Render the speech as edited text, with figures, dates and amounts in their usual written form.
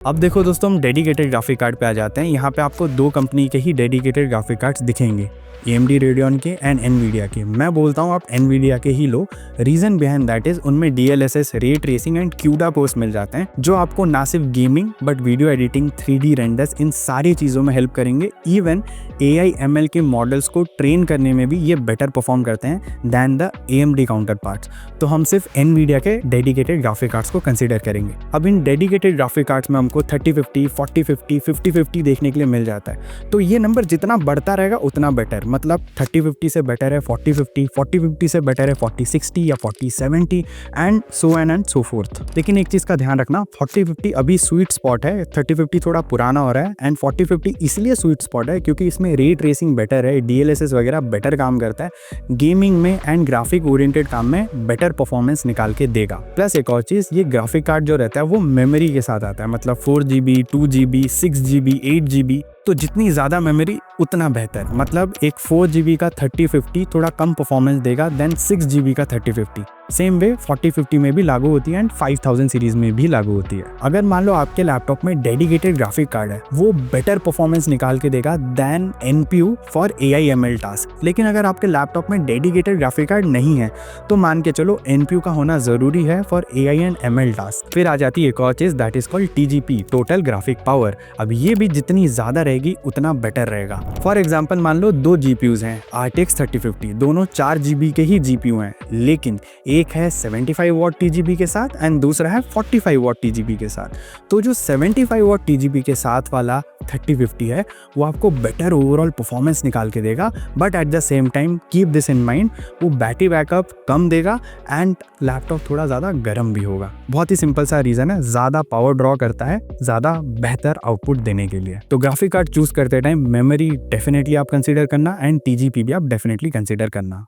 अब देखो दोस्तों, हम डेडिकेटेड ग्राफिक कार्ड पे आ जाते हैं। यहाँ पे आपको दो कंपनी के ही डेडिकेटेड ग्राफिक कार्ड्स दिखेंगे, AMD रेडियन के एंड NVIDIA के। मैं बोलता हूँ आप NVIDIA के ही लो। रीज़न बिहाइंड दैट इज़ उनमें DLSS, ray tracing and CUDA cores मिल जाते हैं, जो आपको ना सिर्फ gaming but video editing, 3D renders, इन सारी चीज़ों में हेल्प करेंगे। इवन AI ML के मॉडल्स को ट्रेन करने में भी ये बेटर परफॉर्म करते हैं than the AMD counter parts. तो हम सिर्फ NVIDIA के डेडिकेटेड ग्राफिक कार्ड्स को कंसिडर करेंगे। अब इन डेडिकेटेड ग्राफिक कार्ड्स में हमको 3050, 4050, 5050 देखने के लिए मिल जाता है। तो ये नंबर जितना बढ़ता रहेगा उतना बेटर, मतलब 3050 से बेटर है 4050, 4050 से बेटर है 4060 या 4070 and so and so fourth. लेकिन एक चीज़ का ध्यान रखना, 4050 अभी स्वीट स्पॉट है, 3050 थोड़ा पुराना हो रहा है एंड 4050 इसलिए स्वीट स्पॉट है क्योंकि इसमें रे ट्रेसिंग बेटर है, DLSS वगैरह बेटर काम करता है, गेमिंग में एंड ग्राफिक ओरिएंटेड काम में बेटर परफॉर्मेंस निकाल के देगा। प्लस एक और चीज़, ये ग्राफिक कार्ड जो रहता है वो मेमोरी के साथ आता है, मतलब 4GB, 2GB, 6GB, 8GB। तो जितनी ज़्यादा मेमोरी उतना बेहतर, मतलब एक 4GB का 3050 थोड़ा कम परफॉर्मेंस देगा देन 6GB का 3050। सेम वे 4050 में भी लागू होती है एंड 5000 सीरीज में भी लागू होती है। अगर मान लो आपके लैपटॉप में डेडिकेटेड ग्राफिक कार्ड है, वो बेटर परफॉर्मेंस निकाल के देगा then NPU for AI ML task. लेकिन अगर आपके लैपटॉप में डेडिकेटेड ग्राफिक कार्ड नहीं है तो मान के चलो NPU का होना ज़रूरी है for AI and ML task. फिर आ जाती है एक और चीज़, that is called TGP, total graphic power. अब ये भी जितनी ज़्यादा रहेगी उतना बेटर रहेगा। फॉर एग्जाम्पल मान लो दो GPUs हैं RTX 3050, दोनों 4GB के ही GPU हैं, लेकिन एक है 75 वॉट TGP के साथ एंड दूसरा है 45 वॉट TGP के साथ। तो जो 75 वॉट TGP के साथ वाला 3050 है वो आपको बेटर ओवरऑल परफॉर्मेंस निकाल के देगा, but at the same time keep this in mind, वो बैटरी बैकअप कम देगा एंड लैपटॉप थोड़ा ज़्यादा गर्म भी होगा। बहुत ही सिंपल सा रीज़न है, ज़्यादा पावर ड्रॉ करता है ज़्यादा बेहतर आउटपुट देने के लिए। तो ग्राफिक कार्ड चूज़ करते टाइम मेमोरी डेफिनेटली आप कंसीडर करना एंड TGP भी आप डेफिनेटली कंसीडर करना।